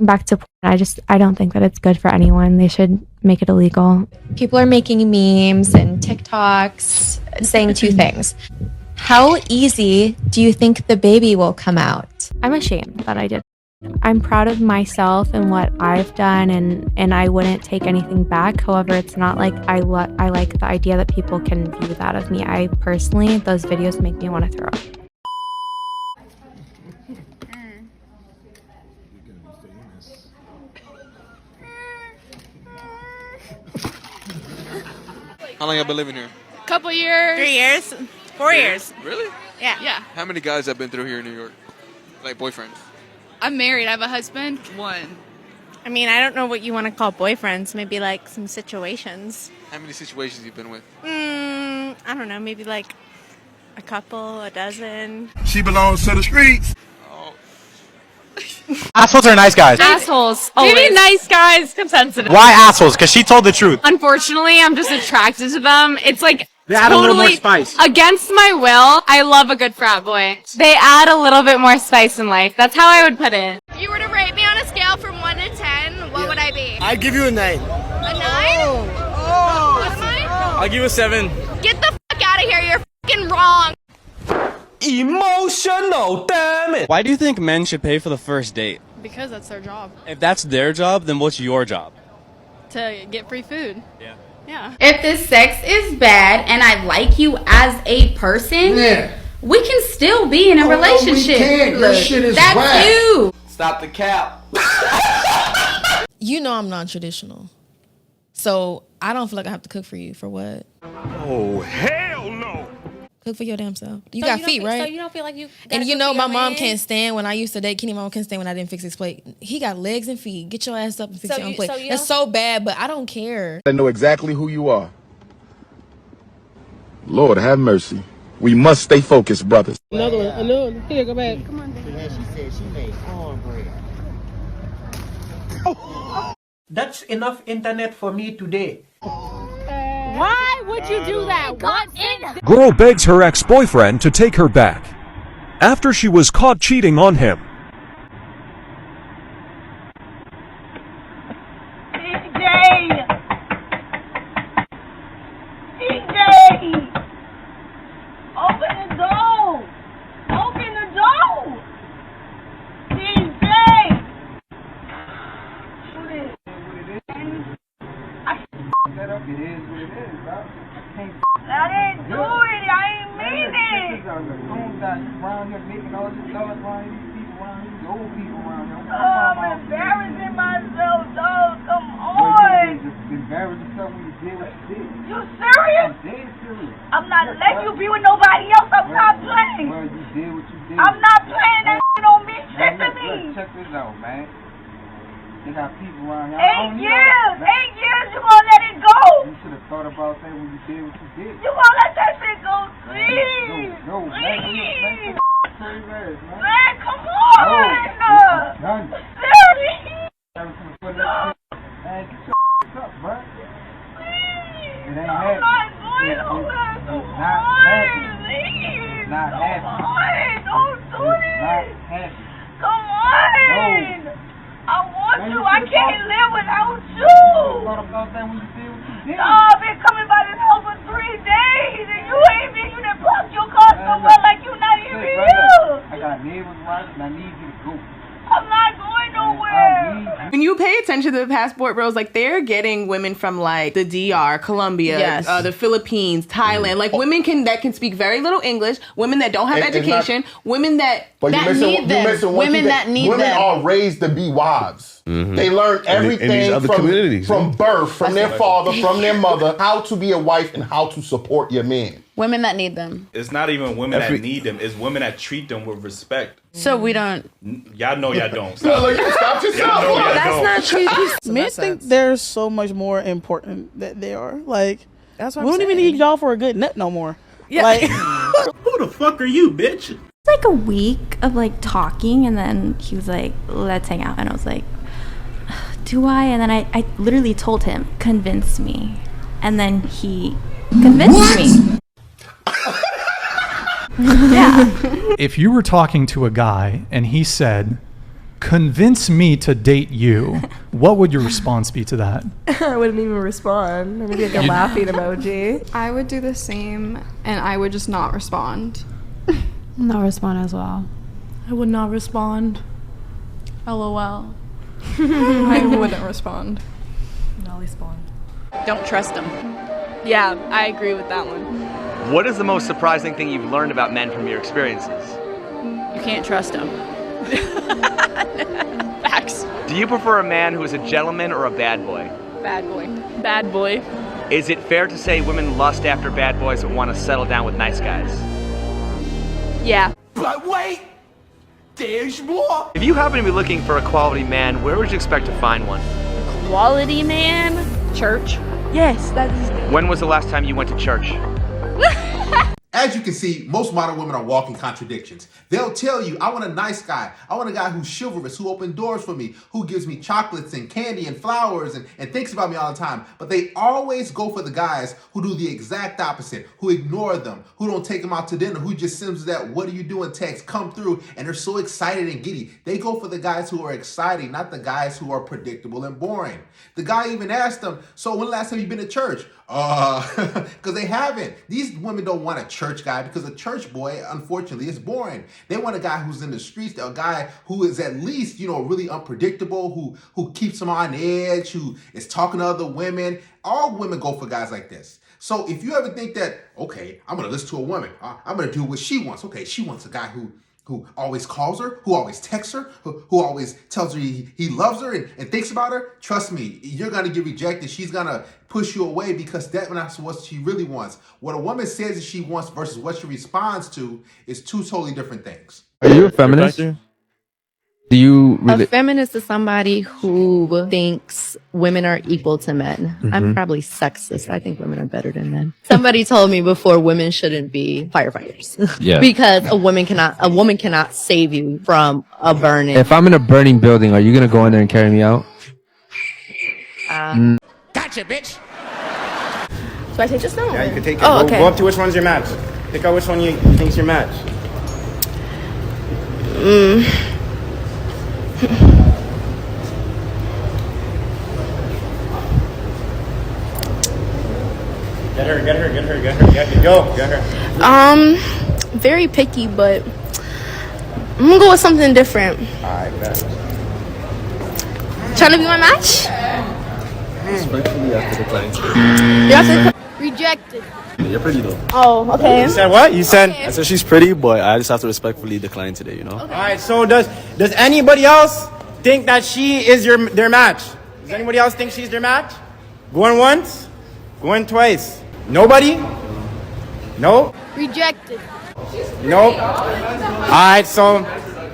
Back to porn, I don't think that it's good for anyone. They should make it illegal. People are making memes and TikToks saying two things. How easy do you think the baby will come out? I'm ashamed that I did. I'm proud of myself and what I've done, and I wouldn't take anything back. However, it's not like I like the idea that people can view that of me. I personally, those videos make me want to throw up. How long have you been living here? Couple years. 3 years. 4 years. Really? Yeah. How many guys have been through here in New York? Like boyfriends? I'm married. I have a husband. One. I mean, I don't know what you want to call boyfriends. Maybe like some situations. How many situations you been with? I don't know. Maybe like a couple, a dozen. She belongs to the streets. Oh. Assholes are nice guys. Assholes. Maybe nice guys, sensitive. Why assholes? Because she told the truth. Unfortunately, I'm just attracted to them. It's like They add a little more spice. Against my will. I love a good frat boy. They add a little bit more spice in life. That's how I would put it. If you were to rate me on a scale from 1 to 10, what would I be? I'd give you a 9. A 9? What am I? I'll give you a 7. Get the fuck out of here. You're fucking wrong. Emotional, damn it. Why do you think men should pay for the first date? Because that's their job. If that's their job, then what's your job? To get free food. Yeah. Yeah. If the sex is bad and I like you as a person, we can still be in a relationship. No, we can't. Your shit is that's whack. you. Stop the cap. You know I'm non-traditional. So I don't feel like I have to cook for you. For what? Oh, hell no. Cook for your damn self. You got feet, right? So you don't feel like you. And you know my mom can't stand when I used to date Kenny. My mom can't stand when I didn't fix his plate. He got legs and feet. Get your ass up and fix your own plate. That's so bad, but I don't care. I know exactly who you are. Lord have mercy. We must stay focused, brothers. Another one. Here, go back. Come on, baby. She said she made cornbread. That's enough internet for me today. Why would you do that? What's in? Girl begs her ex-boyfriend to take her back after she was caught cheating on him. Open the door! Open the door! DJ! What is it? I didn't do it. I ain't mean it. I'm embarrassing myself, dog. Come on. You serious? I'm not letting you be with nobody else. I'm not playing. I'm not playing. That shit don't mean shit to me. Check this out, man. They got people around here. 8 years. 8 years. You gonna let it go? You should have thought about that when you did what you did. You gonna let that shit go? Please. No, please. Man, man, come on. Seriously. Man, get your up, bro. It ain't happening. I'm not doing It's not happening. Please. Come on. Don't do this. It's not happening. Come on. No. I want you. I can't live without you. Thought about that when you did what you did. I've been coming by this house for 3 days, and you ain't been. You done parked your car somewhere like you not even here. I got neighbors watching. I need you to go. I'm not going nowhere. When you pay attention to the passport bros, like they're getting women from like the DR, Colombia, the Philippines, Thailand, like women that can speak very little English, women that don't have education, women that need them, women that need them. Women are raised to be wives. They learn everything from birth, from their father, from their mother, how to be a wife and how to support your man. Women that need them. It's not even women that need them. It's women that treat them with respect. So we don't. Y'all know y'all don't. Stop yourself. That's not true. Men think they're so much more important than they are. Like, that's what we don't even need y'all for a good nut no more. Yeah. Like, who the fuck are you, bitch? It's like a week of like talking, and then he was like, let's hang out. And I was like, do I? And then I literally told him, convince me. And then he convinced me. Yeah. If you were talking to a guy and he said, convince me to date you, what would your response be to that? I wouldn't even respond. Or maybe like a laughing emoji. I would do the same, and I would just not respond. Not respond as well. I would not respond. LOL. I wouldn't respond. Not respond. Don't trust them. Yeah, I agree with that one. What is the most surprising thing you've learned about men from your experiences? You can't trust them. Facts. Do you prefer a man who is a gentleman or a bad boy? Bad boy. Bad boy. Is it fair to say women lust after bad boys but want to settle down with nice guys? Yeah. But wait! There's more! If you happen to be looking for a quality man, where would you expect to find one? Quality man? Church. Yes, that is. When was the last time you went to church? As you can see, most modern women are walking contradictions. They'll tell you, I want a nice guy. I want a guy who's chivalrous, who opens doors for me, who gives me chocolates and candy and flowers and thinks about me all the time. But they always go for the guys who do the exact opposite, who ignore them, who don't take them out to dinner, who just sends that, what are you doing text, come through, and they're so excited and giddy. They go for the guys who are exciting, not the guys who are predictable and boring. The guy even asked them, so when the last time you been to church? Because they haven't. These women don't want a church guy because a church boy, unfortunately, is boring. They want a guy who's in the streets, a guy who is at least, really unpredictable, who keeps them on edge, who is talking to other women. All women go for guys like this. So if you ever think that, okay, I'm going to listen to a woman. I'm going to do what she wants. Okay, she wants a guy who always calls her, who always texts her, who always tells her he loves her and thinks about her. Trust me, you're going to get rejected. She's going to push you away because that's not what she really wants. What a woman says that she wants versus what she responds to is two totally different things. Are you a feminist? Do you really? A feminist is somebody who thinks women are equal to men. I'm probably sexist. I think women are better than men. Somebody told me before women shouldn't be firefighters. Yeah. Because a woman cannot save you from a burning. If I'm in a burning building, are you gonna go in there and carry me out? Gotcha, bitch. So I take this now? Yeah, you can take it. Oh, Go- okay. Go up to which one's your match. Pick out which one you think's your match. Get her. Go, get her. Very picky, but I'm gonna go with something different. Alright, bet. Trying to be my match? Respectfully, I have to decline. You have to rejected. You're pretty though. Oh, okay. You said what? You said? I said she's pretty, but I just have to respectfully decline today, you know? Alright, so does anybody else think that she is their match? Does anybody else think she's their match? Going once? Going twice? Nobody? No? Rejected. Nope. Alright, so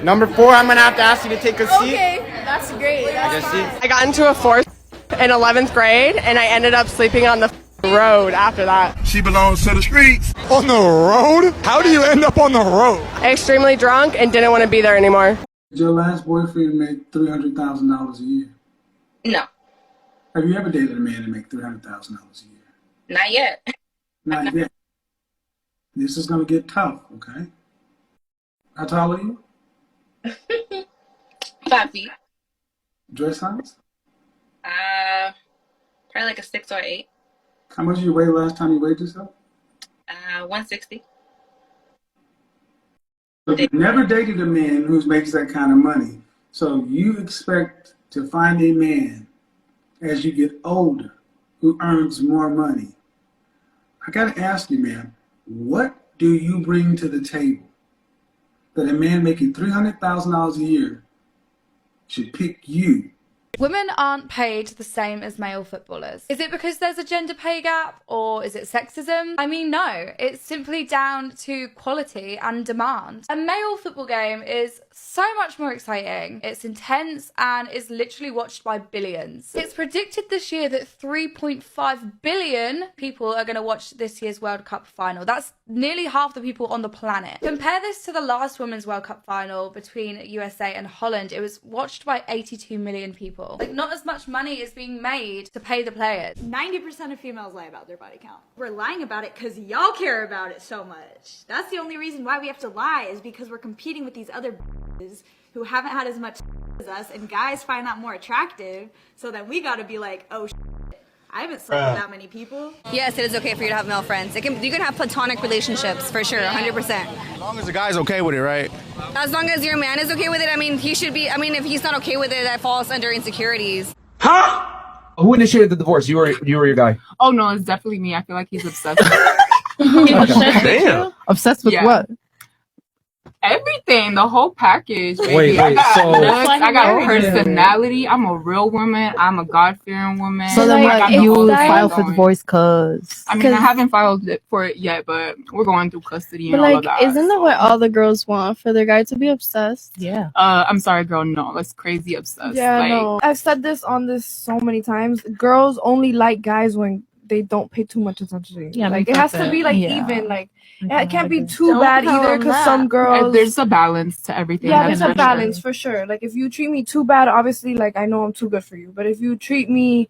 number 4, I'm gonna have to ask you to take a seat. Okay, that's great. That's fine. I got into a 4th in 11th grade, and I ended up sleeping on the road after that. She belongs to the streets. On the road? How do you end up on the road? Extremely drunk and didn't want to be there anymore. Did your last boyfriend make $300,000 a year? No, Have you ever dated a man that make $300,000 a year? not yet. Not yet. This is gonna get tough, okay? How tall are you? 5 feet. Dress size? Probably like a 6 or 8. How much did you weigh last time you weighed yourself? 160. So you never dated a man who makes that kind of money. So you expect to find a man as you get older who earns more money. I gotta ask you, man, what do you bring to the table that a man making $300,000 a year should pick you? Women aren't paid the same as male footballers. Is it because there's a gender pay gap, or is it sexism? I mean, no, it's simply down to quality and demand. A male football game is so much more exciting. It's intense and is literally watched by billions. It's predicted this year that 3.5 billion people are going to watch this year's World Cup final. That's nearly half the people on the planet. Compare this to the last Women's World Cup final between USA and Holland. It was watched by 82 million people. Like, not as much money is being made to pay the players. 90% of females lie about their body count. We're lying about it because y'all care about it so much. That's the only reason why we have to lie, is because we're competing with these other who haven't had as much us, and guys find that more attractive. So then we got to be like, oh, I haven't slept with that many people. Yes, it is okay for you to have male friends. You can have platonic relationships for sure, 100%. As long as the guy's okay with it, right? As long as your man is okay with it, I mean, he should be. I mean, if he's not okay with it, that falls under insecurities. Huh? Who initiated the divorce? You or your guy? Oh no, it's definitely me. I feel like he's obsessed. Damn. Obsessed with what? Everything, the whole package. Baby. Wait, I got so- I got personality. I'm a real woman. I'm a God-fearing woman. So then, I got the you whole thing file for going. divorce cause. I mean, I haven't filed for it yet, but we're going through custody But and all like, of that. isn't that what all the girls want, for their guy to be obsessed? Yeah. I'm sorry, girl. No, that's crazy obsessed. Yeah, like, no. I've said this on this so many times. Girls only like guys when they don't pay too much attention to you. Yeah, like it has to be like even. Like it can't be too Don't bad tell either, them because that. some girls. There's a balance to everything. Yeah, that's there's a for sure. balance for sure. Like if you treat me too bad, obviously, like I know I'm too good for you. But if you treat me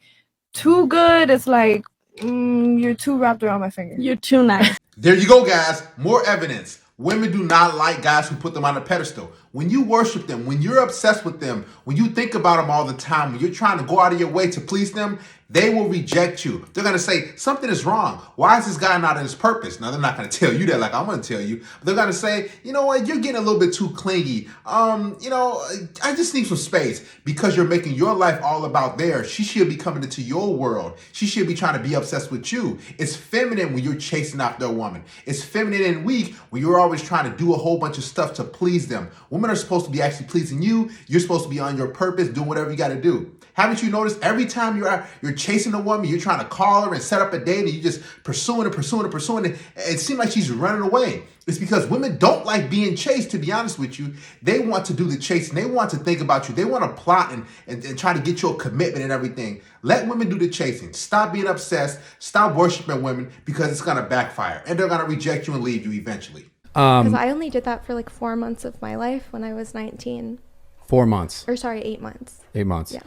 too good, it's like you're too wrapped around my finger. You're too nice. There you go, guys. More evidence. Women do not like guys who put them on a pedestal. When you worship them, when you're obsessed with them, when you think about them all the time, when you're trying to go out of your way to please them, they will reject you. They're going to say, something is wrong. Why is this guy not in his purpose? Now, they're not going to tell you that like I'm going to tell you. But they're going to say, you know what? You're getting a little bit too clingy. I just need some space, because you're making your life all about theirs. She should be coming into your world. She should be trying to be obsessed with you. It's feminine when you're chasing after a woman. It's feminine and weak when you're always trying to do a whole bunch of stuff to please them. Women are supposed to be actually pleasing you. You're supposed to be on your purpose, doing whatever you got to do. Haven't you noticed every time you're chasing a woman, you're trying to call her and set up a date, and you just pursuing and it seems like she's running away. It's because women don't like being chased, to be honest with you. They want to do the chasing. They want to think about you. They want to plot and try to get your commitment and everything. Let women do the chasing. Stop being obsessed. Stop worshiping women, because it's going to backfire, and they're going to reject you and leave you eventually. Because I only did that for like 4 months of my life when I was 19. 4 months. Or sorry, 8 months. 8 months. Yeah.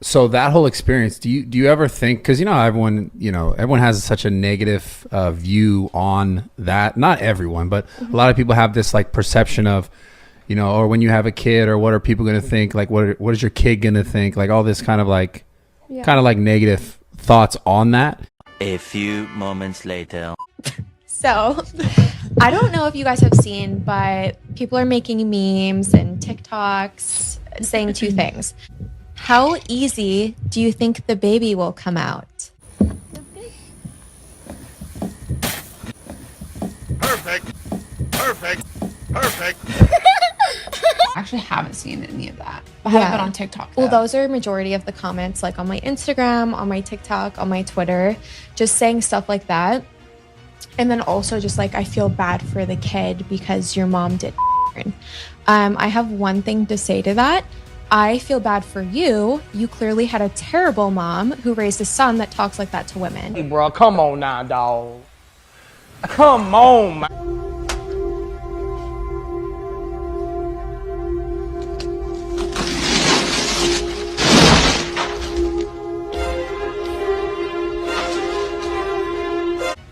So that whole experience, do you ever think, because everyone has such a negative view on that. Not everyone, but a lot of people have this like perception of, or when you have a kid, or what are people going to think? Like, what is your kid going to think? Like all this kind of like negative thoughts on that. A few moments later. So, I don't know if you guys have seen, but people are making memes and TikToks saying two things. How easy do you think the baby will come out? Perfect. I actually haven't seen any of that. I haven't been on TikTok. Well, those are majority of the comments, like on my Instagram, on my TikTok, on my Twitter, just saying stuff like that. And then also just like, I feel bad for the kid because your mom did. I have one thing to say to that. I feel bad for you. You clearly had a terrible mom who raised a son that talks like that to women. Hey, bro, come on now, dog. Come on, man.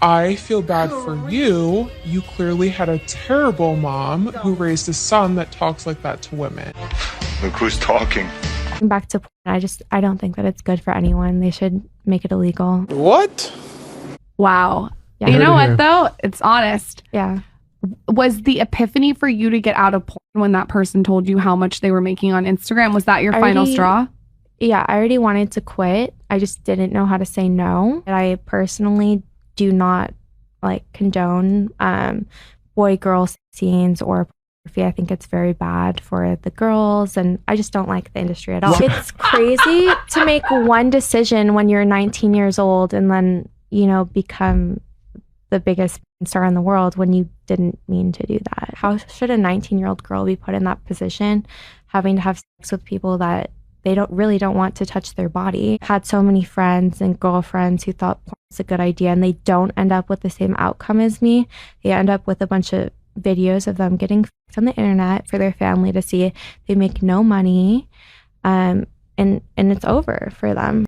I feel bad for you. You clearly had a terrible mom who raised a son that talks like that to women. Look who's talking. Back to porn, I don't think that it's good for anyone. They should make it illegal. What? Wow. Yeah. You know what though? It's honest. Yeah. Was the epiphany for you to get out of porn when that person told you how much they were making on Instagram? Was that your final straw? Yeah, I already wanted to quit. I just didn't know how to say no. I personally do not condone boy-girl scenes or pornography. I think it's very bad for the girls, and I just don't like the industry at all. It's crazy to make one decision when you're 19 years old and then, become the biggest star in the world when you didn't mean to do that. How should a 19-year-old girl be put in that position, having to have sex with people that they don't want to touch their body? Had so many friends and girlfriends who thought porn was a good idea, and they don't end up with the same outcome as me. They end up with a bunch of videos of them getting fucked on the internet for their family to see. They make no money, and it's over for them.